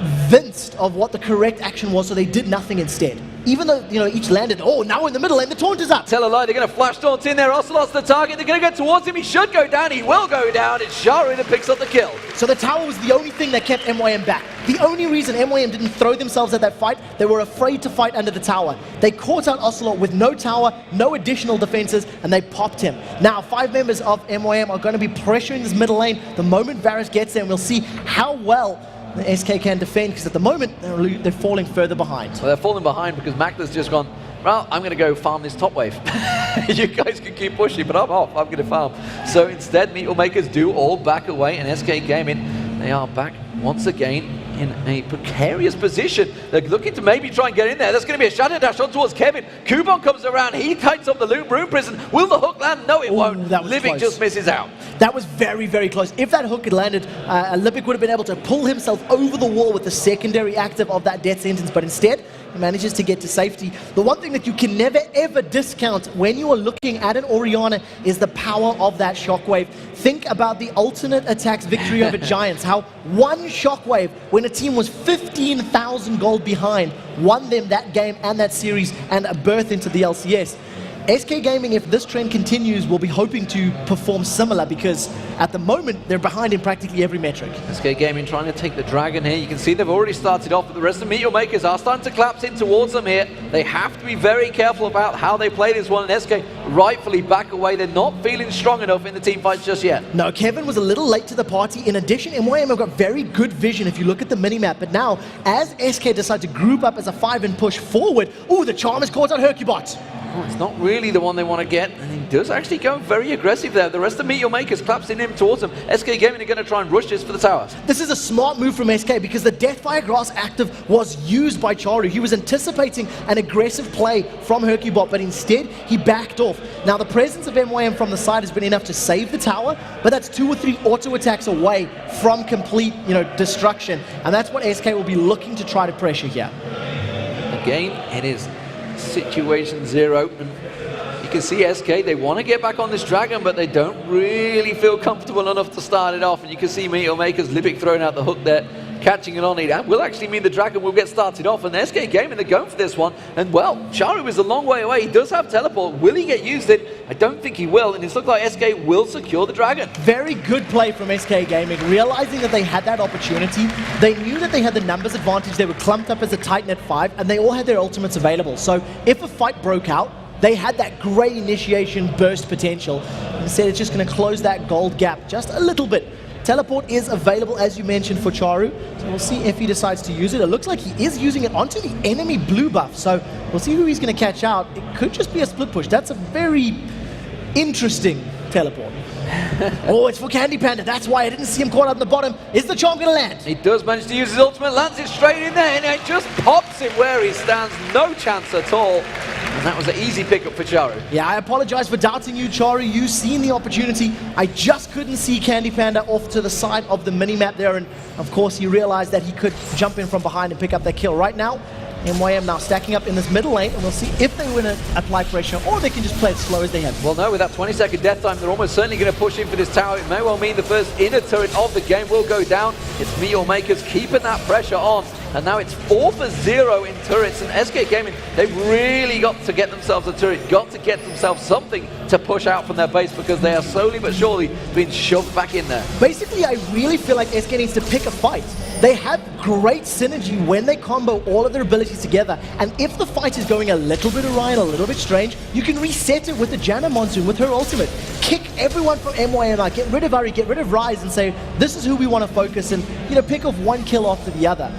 convinced of what the correct action was, so they did nothing instead. Even though, each landed, oh, now in the middle lane, the taunt is up. Tell a lie, they're going to flash taunt in there. Ocelot's the target. They're going to go towards him. He should go down. He will go down. It's Sharu that picks up the kill. So the tower was the only thing that kept MYM back. The only reason MYM didn't throw themselves at that fight, they were afraid to fight under the tower. They caught out Ocelot with no tower, no additional defenses, and they popped him. Now, 5 members of MYM are going to be pressuring this middle lane the moment Varus gets there, and we'll see how well the SK can defend, because at the moment they're falling further behind. Well, they're falling behind because Makla's just gone, well, I'm going to go farm this top wave. You guys can keep pushing, but I'm off. I'm going to farm. So instead, MeetYourMakers do all back away, and SK Gaming, they are back once again in a precarious position. They're looking to maybe try and get in there. There's going to be a shadow dash on towards Kevin. Kubon comes around. He tights up the room prison. Will the hook land? No, it won't. Libic just misses out. That was very, very close. If that hook had landed, Libic would have been able to pull himself over the wall with the secondary active of that death sentence, but instead, he manages to get to safety. The one thing that you can never, ever discount when you are looking at an Orianna is the power of that shockwave. Think about the alternate attacks victory over Giants, how one shockwave, when a team was 15,000 gold behind, won them that game and that series and a berth into the LCS. SK Gaming, if this trend continues, will be hoping to perform similar, because at the moment they're behind in practically every metric. SK Gaming trying to take the dragon here. You can see they've already started off, but the rest of MeetYourMakers are starting to collapse in towards them here. They have to be very careful about how they play this one, and SK rightfully back away. They're not feeling strong enough in the team fights just yet. No, Kevin was a little late to the party. In addition, MYM have got very good vision if you look at the minimap, but now as SK decide to group up as a 5 and push forward, ooh, the charm is caught on Hercubot. Oh, it's not really the one they want to get, and he does actually go very aggressive there. The rest of MeetYourMakers collapsing in towards him. SK Gaming are going to try and rush this for the tower. This is a smart move from SK, because the Deathfire Grass active was used by Charu. He was anticipating an aggressive play from Hercubot, but instead he backed off. Now the presence of MYM from the side has been enough to save the tower, but that's 2 or 3 auto attacks away from complete, destruction, and that's what SK will be looking to try to pressure here. Again, it is situation 0, and you can see SK, they want to get back on this dragon, but they don't really feel comfortable enough to start it off, and you can see MeetYourMakers, Libic throwing out the hook there, catching it on it. That will actually mean the dragon will get started off, and SK Gaming, they're going for this one, and well, Charu is a long way away. He does have teleport. Will he get used in? I don't think he will, and it looks like SK will secure the dragon. Very good play from SK Gaming, realizing that they had that opportunity. They knew that they had the numbers advantage. They were clumped up as a tight net 5, and they all had their ultimates available. So if a fight broke out, they had that great initiation burst potential. Instead, it's just going to close that gold gap just a little bit. Teleport is available, as you mentioned, for Charu, so we'll see if he decides to use it. It looks like he is using it onto the enemy blue buff, so we'll see who he's going to catch out. It could just be a split push. That's a very interesting teleport. Oh, it's for Candy Panda. That's why I didn't see him caught up in the bottom. Is the charm going to land? He does manage to use his ultimate, lands it straight in there, and it just pops him where he stands. No chance at all. And that was an easy pickup for Charu. Yeah, I apologize for doubting you, Charu. You seen the opportunity. I just couldn't see Candy Panda off to the side of the minimap there, and of course he realized that he could jump in from behind and pick up that kill. Right now, MYM now stacking up in this middle lane, and we'll see if they win to apply pressure, or they can just play it slow as they have. Well, no, with that 20-second death time, they're almost certainly going to push in for this tower. It may well mean the first inner turret of the game will go down. It's MeetYourMakers keeping that pressure on, and now it's 4 for 0 in turrets, and SK Gaming, they've really got to get themselves a turret, got to get themselves something to push out from their base, because they are slowly but surely being shoved back in there. Basically, I really feel like SK needs to pick a fight. They have great synergy when they combo all of their abilities together, and if the fight is going a little bit awry and a little bit strange, you can reset it with the Janna Monsoon, with her ultimate. Kick everyone from MYM out, get rid of Ari, get rid of Rise, and say, this is who we want to focus, and pick off one kill after the other.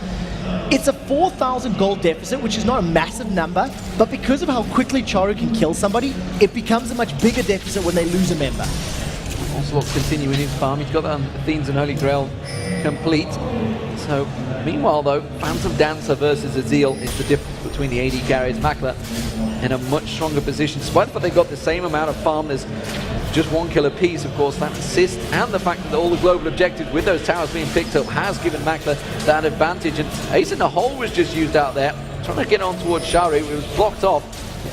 It's a 4,000 gold deficit, which is not a massive number, but because of how quickly Charu can kill somebody, it becomes a much bigger deficit when they lose a member. Ocelot's continuing his farm. He's got Athenes and Holy Grail complete. So, meanwhile though, Phantom Dancer versus Azil is the difference between the AD carries. Makla in a much stronger position, despite the fact they've got the same amount of farm. There's just 1 kill apiece, of course. That assist and the fact that all the global objectives with those towers being picked up has given Makla that advantage. And Ace in the Hole was just used out there, trying to get on towards Charu. It was blocked off.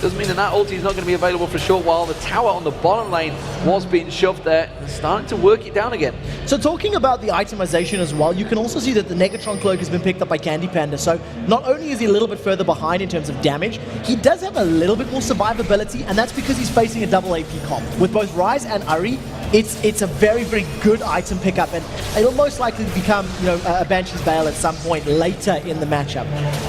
doesn't mean that ulti is not going to be available for a short while. The tower on the bottom lane was being shoved there, and starting to work it down again. So talking about the itemization as well, you can also see that the Negatron Cloak has been picked up by Candy Panda. So not only is he a little bit further behind in terms of damage, he does have a little bit more survivability, and that's because he's facing a double AP comp. With both Ryze and Ari, it's a very, very good item pickup, and it'll most likely become, you know, a Banshee's Veil at some point later in the matchup.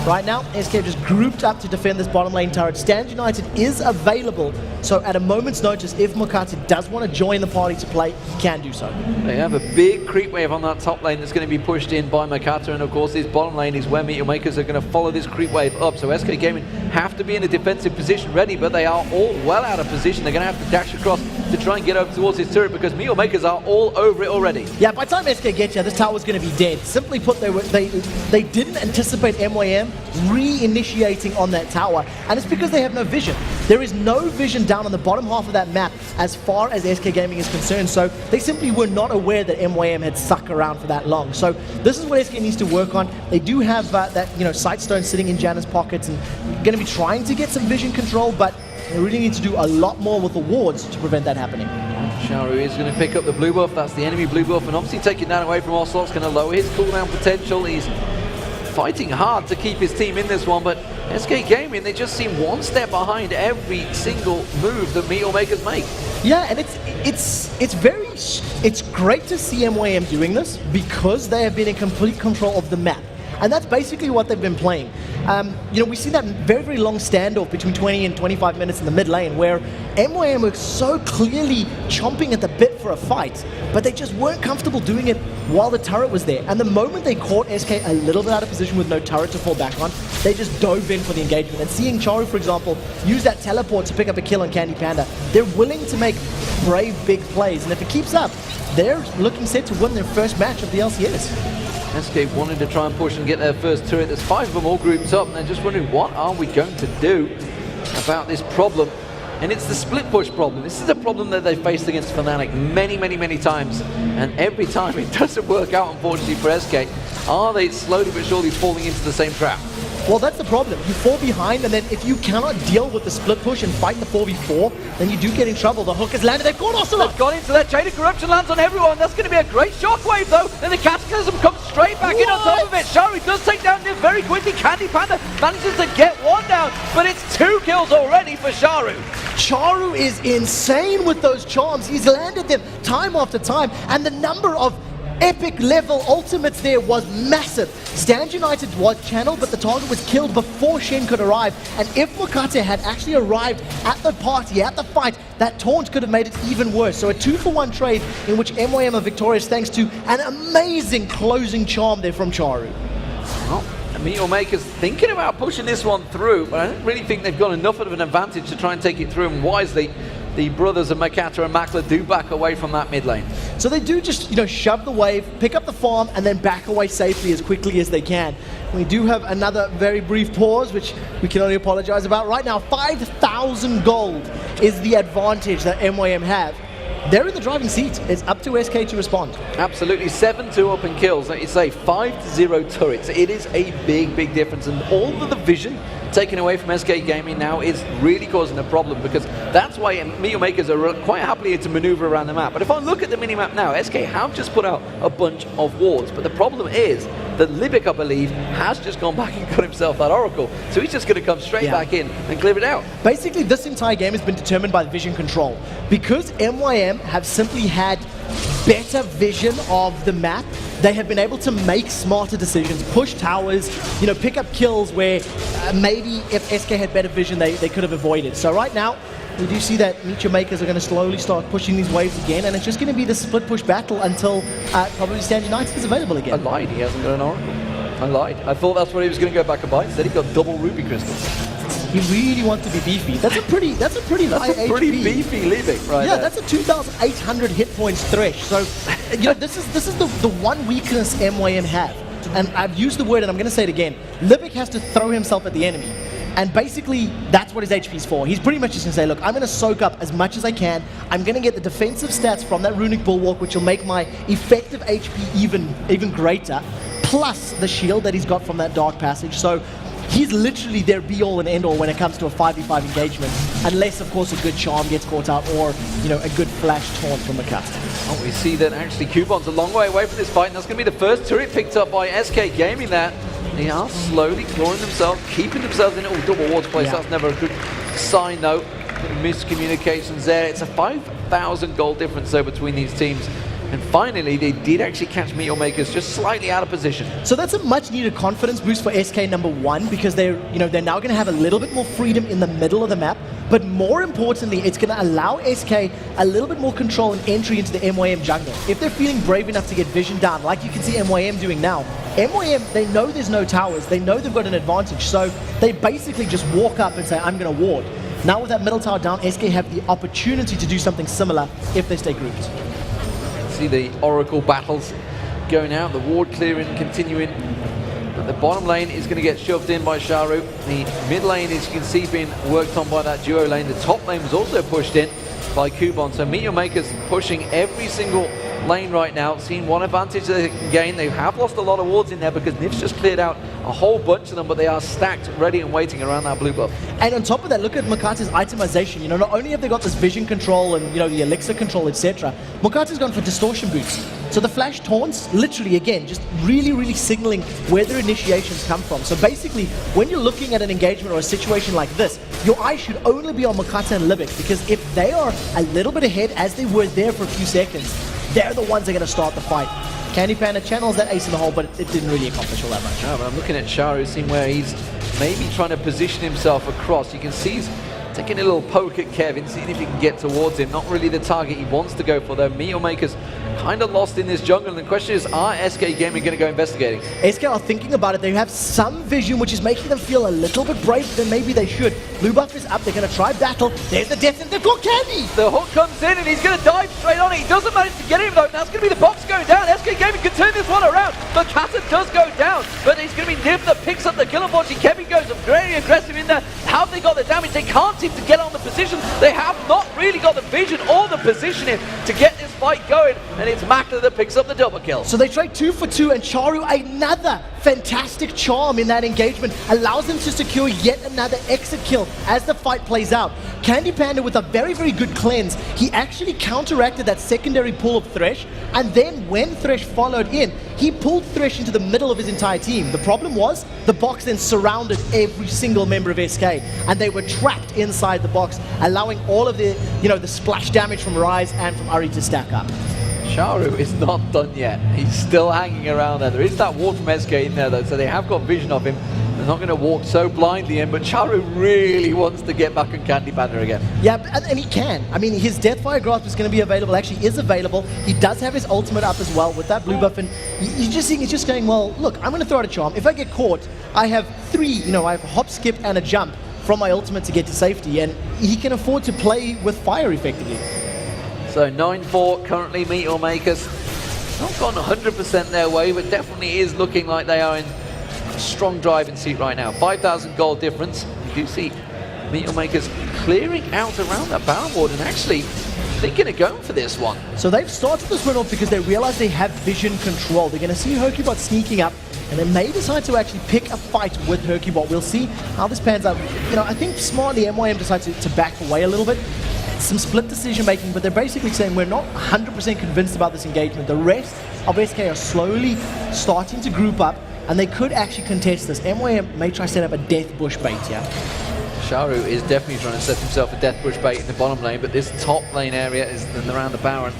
Right now, SK just grouped up to defend this bottom lane turret. Stand United is available, so at a moment's notice, if Mokata does want to join the party to play, he can do so. They have a big creep wave on that top lane that's going to be pushed in by Mokata, and of course this bottom lane is where MeetYourMakers are going to follow this creep wave up. So SK Gaming have to be in a defensive position ready, but they are all well out of position. They're going to have to dash across to try and get over towards this turret, because MeetYourMakers are all over it already. Yeah, by the time SK gets here, this tower's going to be dead. Simply put, they didn't anticipate MYM re-initiating on that tower, and it's because they have no vision. There is no vision down on the bottom half of that map as far as SK Gaming is concerned, so they simply were not aware that MYM had stuck around for that long. So this is what SK needs to work on. They do have that, you know, Sightstone sitting in Janna's pockets and going to be trying to get some vision control, but they really need to do a lot more with the wards to prevent that happening. Sharu is going to pick up the blue buff. That's the enemy blue buff, and obviously taking that away from Ocelot's going to lower his cooldown potential. He's fighting hard to keep his team in this one, but SK Gaming, they just seem one step behind every single move that MeetYourMakers make. Yeah, and it's great to see MYM doing this because they have been in complete control of the map. And that's basically what they've been playing. You know, we see that very, very long standoff between 20 and 25 minutes in the mid lane where MYM were so clearly chomping at the bit for a fight, but they just weren't comfortable doing it while the turret was there. And the moment they caught SK a little bit out of position with no turret to fall back on, they just dove in for the engagement. And seeing Charu, for example, use that teleport to pick up a kill on Candy Panda, they're willing to make brave, big plays. And if it keeps up, they're looking set to win their first match of the LCS. SK wanted to try and push and get their first turret. There's 5 of them all grouped up, and they're just wondering, what are we going to do about this problem? And it's the split push problem. This is a problem that they faced against Fnatic many, many, many times, and every time it doesn't work out, unfortunately, for SK. Are they slowly but surely falling into the same trap? Well, that's the problem. You fall behind, and then if you cannot deal with the split push and fight the 4v4, then you do get in trouble. The hook has landed. They've caught Ocelot. They've gone into that chain of corruption, lands on everyone. That's going to be a great shockwave, though. And the Cataclysm comes straight back in on top of it. Sharu does take down Niv very quickly. Candy Panda manages to get one down, but it's 2 kills already for Sharu. Charu is insane with those charms. He's landed them time after time, and the number of epic level ultimates there was massive. Stand United was channeled, but the target was killed before Shen could arrive. And if Mokata had actually arrived at the party, at the fight, that taunt could have made it even worse. So a 2-for-1 trade in which MYM are victorious thanks to an amazing closing charm there from Charu. Well, MeetYourMakers thinking about pushing this one through, but I don't really think they've got enough of an advantage to try and take it through, and wisely, the brothers of Mokata and Makler do back away from that mid lane. So they do just, you know, shove the wave, pick up the farm, and then back away safely as quickly as they can. We do have another very brief pause, which we can only apologize about. Right now, 5,000 gold is the advantage that MYM have. They're in the driving seat. It's up to SK to respond. Absolutely. 7-2 open kills. Like you say, 5-0 turrets. It is a big, big difference. And all of the vision taken away from SK Gaming now is really causing a problem, because that's why MeetYourMakers are quite happily to maneuver around the map. But if I look at the minimap now, SK have just put out a bunch of wards. But the problem is that Libic, I believe, has just gone back and got himself that Oracle. So he's just going to come straight back in and clear it out. Basically, this entire game has been determined by the vision control. Because MYM have simply had better vision of the map, they have been able to make smarter decisions, push towers, you know, pick up kills where maybe if SK had better vision, they could have avoided. So right now, we do see that MeetYourMakers are going to slowly start pushing these waves again, and it's just going to be the split push battle until probably Stand United is available again. I lied, he hasn't got an Oracle. I lied. I thought that's what he was going to go back and buy. Instead, he got double Ruby Crystals. He really wants to be beefy. That's a pretty high pretty beefy Libic, right? Yeah, there. that's a 2,800 hit points thresh. So, you know, this is the one weakness MYM have. And I've used the word, and I'm going to say it again. Libic has to throw himself at the enemy. And basically, that's what his HP is for. He's pretty much just going to say, look, I'm going to soak up as much as I can. I'm going to get the defensive stats from that Runic Bulwark, which will make my effective HP even greater, plus the shield that he's got from that Dark Passage. So he's literally their be-all and end-all when it comes to a 5v5 engagement, unless, of course, a good charm gets caught out or, you know, a good flash taunt from Makata. Oh, we see that actually Cubon's a long way away from this fight, and that's going to be the first turret picked up by SK Gaming there. They are slowly clawing themselves, keeping themselves in. Oh, double wards place, that's never a good sign, though. Miscommunications there. It's a 5,000 gold difference, though, between these teams. And finally, they did actually catch MeetYourMakers just slightly out of position. So that's a much-needed confidence boost for SK #1 because they're now going to have a little bit more freedom in the middle of the map. But more importantly, it's going to allow SK a little bit more control and entry into the MYM jungle. If they're feeling brave enough to get vision down, like you can see MYM doing now, MYM, they know there's no towers. They know they've got an advantage. So they basically just walk up and say, I'm going to ward. Now with that middle tower down, SK have the opportunity to do something similar if they stay grouped. See the Oracle battles going out, the ward clearing continuing. But the bottom lane is going to get shoved in by Sharu. The mid lane, as you can see, being worked on by that duo lane. The top lane was also pushed in by Kubon. So MeetYourMakers pushing every single lane right now, seeing one advantage that they can gain. They have lost a lot of wards in there because Nif's just cleared out a whole bunch of them, but they are stacked, ready and waiting around that blue buff. And on top of that, look at Makata's itemization. Not only have they got this vision control and the elixir control, etc., Makata's gone for distortion boots. So the flash taunts, literally, again, just really signaling where their initiations come from. So basically, when you're looking at an engagement or a situation like this, your eye should only be on Makata and Libic, because if they are a little bit ahead, as they were there for a few seconds, they're the ones that are going to start the fight. Candy Panda channels that ace in the hole, but it didn't really accomplish all that much. No, but I'm looking at Sharu, seeing where he's maybe trying to position himself across. You can see he's taking a little poke at Kevin, seeing if he can get towards him. Not really the target he wants to go for, though. MeetYourMakers kind of lost in this jungle, and the question is, are SK Gaming going to go investigating? SK are thinking about it. They have some vision, which is making them feel a little bit braver than maybe they should. Blue buff is up. They're going to try battle. There's the death, and they've got Candy. The hook comes in, and he's going to dive straight on it. He doesn't manage to get him, though. Now it's going to be the box going down. SK Gaming can turn this one around. Makata does go down, but it's going to be Niv that picks up the kill. Unfortunately, Kevin goes very aggressive in there. How have they got the damage? They can't seem to get on the position. They have not really got the vision or the positioning to get this fight going, and it's Makata that picks up the double kill. So they trade 2 for 2, and Charu, another fantastic charm in that engagement, allows them to secure yet another exit kill as the fight plays out. Candy Panda with a very good cleanse. He actually counteracted that secondary pull of Thresh, and then when Thresh followed in, he pulled Thresh into the middle of his entire team. The problem was, the box then surrounded every single member of SK, and they were trapped inside the box, allowing all of the, the splash damage from Ryze and from Ari to stack up. Sharu is not done yet. He's still hanging around there. There is that ward from SK in there, though, so they have got vision of him. They're not going to walk so blindly in, but Sharu really wants to get back on Candy Panda again. Yeah, and he can. I mean, his Deathfire Grasp is going to be available, actually is available. He does have his ultimate up as well with that blue buff, and you're just seeing, he's just going, well, look, I'm going to throw out a charm. If I get caught, I have 3, I have a hop, skip, and a jump from my ultimate to get to safety, and he can afford to play with fire effectively. So 9-4 currently, MeetYourMakers. Not gone 100% their way, but definitely is looking like they are in a strong driving seat right now. 5,000 gold difference. You do see MeetYourMakers clearing out around that Baron ward and actually thinking of going for this one. So they've started this run off because they realize they have vision control. They're going to see Hercubot sneaking up, and they may decide to actually pick a fight with Hercubot. We'll see how this pans out. I think smartly MYM decides to back away a little bit. Some split decision making, but they're basically saying we're not 100% convinced about this engagement. The rest of SK are slowly starting to group up, and they could actually contest this. MYM may try to set up a death bush bait, yeah? Sharu is definitely trying to set himself a death bush bait in the bottom lane, but this top lane area is around the Baron.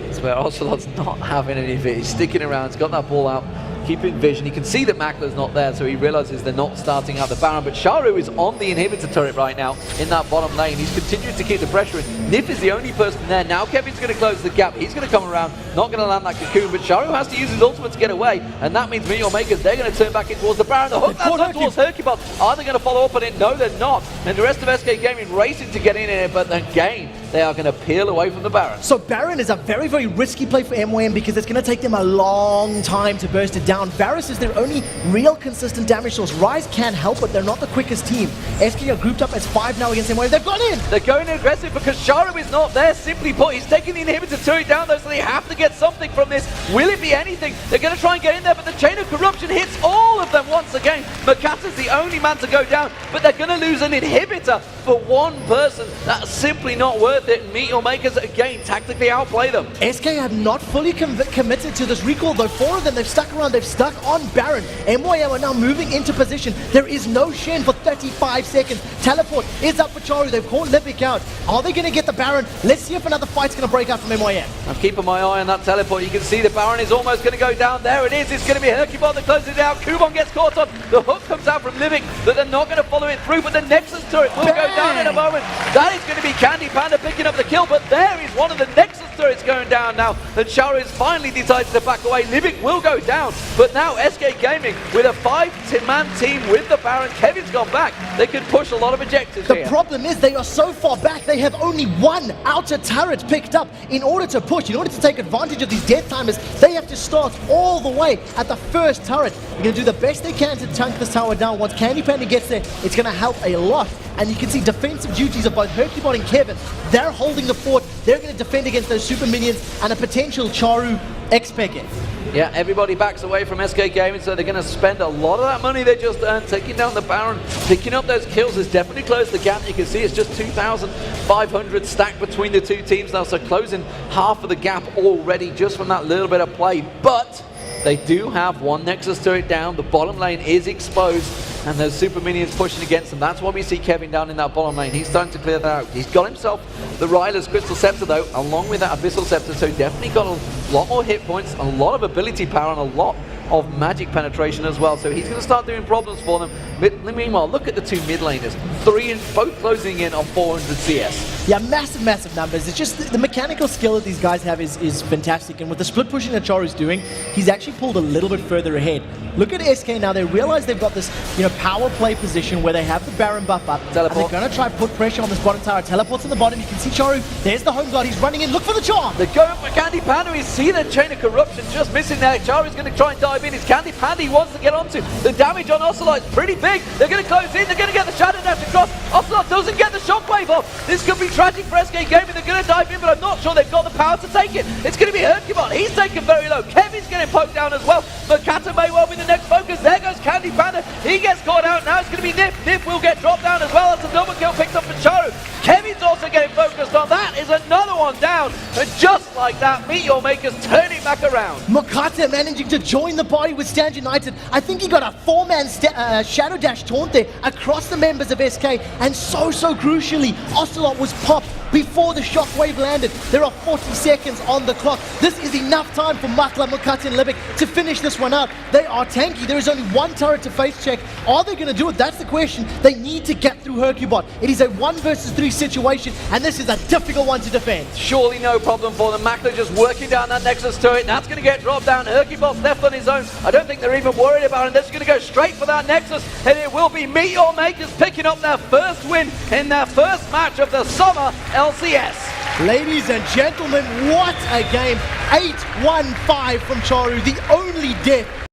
It's where Ocelot's not having any of it. He's sticking around, he's got that ball out, keeping vision. He can see that Makla's not there, so he realizes they're not starting out the Baron, but Sharu is on the inhibitor turret right now in that bottom lane. He's continuing to keep the pressure in. Nif is the only person there. Now Kevin's going to close the gap. He's going to come around, not going to land that cocoon, but Sharu has to use his ultimate to get away, and that means MeetYourMakers, they're going to turn back in towards the Baron. The hook that's up towards Hercubot. Are they going to follow up on it? No, they're not. And the rest of SK Gaming racing to get in it, but again, they are going to peel away from the Baron. So Baron is a very, very risky play for MYM because it's going to take them a long time to burst it down. Varus is their only real consistent damage source. Rise can help, but they're not the quickest team. SK are grouped up as 5 now against MYM. They've gone in! They're going aggressive because Sharu is not there, simply put. He's taking the inhibitor turret down though, so they have to get something from this. Will it be anything? They're going to try and get in there, but the Chain of Corruption hits all of them once again. Makata's the only man to go down, but they're going to lose an inhibitor for one person. That's simply not worth it. MeetYourMakers again tactically outplay them. SK have not fully committed to this recall though. 4 of them, they've stuck around, they've stuck on Baron. MYM are now moving into position. There is no Shen for 35 seconds. Teleport is up for Charu. They've called Lipic out. Are they going to get the Baron? Let's see if another fight's going to break out from MYM. I'm keeping my eye on that teleport. You can see the Baron is almost going to go down. There it is. It's going to be Hercubot that closes it out. Kubon gets caught on. The hook comes out from Lipic, but they're not going to follow it through. But the Nexus turret will go down in a moment. That is going to be Candy Panda picking up the kill, but there is one of the Nexus turrets going down now. And Sharu has finally decided to back away. Lipic will go down, but now SK Gaming with a 5-man team with the Baron. Kevin's gone back. They can push a lot of objectives The here. problem is they are so far back, they have only one outer turret picked up. In order to push, in order to take advantage of these death timers, they have to start all the way at the first turret. They're going to do the best they can to chunk this tower down. Once Candy Panda gets there, it's going to help a lot. And you can see defensive duties of both Hercubot and Kevin. They're holding the fort. They're going to defend against those super minions and a potential Charu X-Packet. Yeah, everybody backs away from SK Gaming, so they're going to spend a lot of that money they just earned, taking down the Baron, picking up those kills has definitely closed the gap. You can see it's just 2,500 stacked between the two teams now, so closing half of the gap already just from that little bit of play. But they do have one Nexus turret down, the bottom lane is exposed, and those super minions pushing against them. That's why we see Kevin down in that bottom lane. He's starting to clear that out. He's got himself the Ryla's Crystal Scepter though, along with that Abyssal Scepter, so definitely got a lot more hit points, a lot of ability power, and a lot of magic penetration as well. So he's going to start doing problems for them. Meanwhile, look at the two mid laners. Both closing in on 400 CS. Yeah, massive numbers. It's just the mechanical skill that these guys have is fantastic. And with the split pushing that Charu's doing, he's actually pulled a little bit further ahead. Look at SK now. They realize they've got this, power play position where they have the Baron buff up. Teleport. And they're going to try put pressure on this bottom tower. Teleports on the bottom. You can see Charu. There's the home guard. He's running in. Look for the charm. They're going for Candy Panda. We see the Chain of Corruption just missing there. Charu's going to try and dive in. It's Candy Panda he wants to get onto. The damage on Ocelot is pretty big. They're going to close in. They're going to get the Shadow Dash across. Ocelot doesn't get the shockwave off. This could be tragic for SK Gaming. They're going to dive in, but I'm not sure they've got the power to take it. It's going to be Hercubot. He's taken very low. Kevin's getting poked down as well. Makata may well be the next focus. There goes Candy Panda. He gets caught out. Now it's going to be Nip. Nip will get dropped down as well. That's a double kill picked up for Charu. Kevin's also getting focused on. That is another one down. And just like that, MeetYourMakers turn it back around. Makata managing to join the party with Stand United. I think he got a 4-man Shadow Dash taunt there across the members of SK. And so crucially, Ocelot was popped before the shockwave landed. There are 40 seconds on the clock. This is enough time for Makla, Makata, and Lipic to finish this one out. They are tanky. There is only one turret to face check. Are they going to do it? That's the question. They need to get through Hercubot. It is a 1 versus 3 situation, and this is a difficult one to defend. Surely no problem for them. Makla just working down that Nexus turret. That's going to get dropped down. Hercubot's left on his own. I don't think they're even worried about it. They're just going to go straight for that Nexus, and it will be MeetYourMakers picking up their first win in their first match of the summer LCS. Ladies and gentlemen, what a game. 8-1-5 from Charu, the only death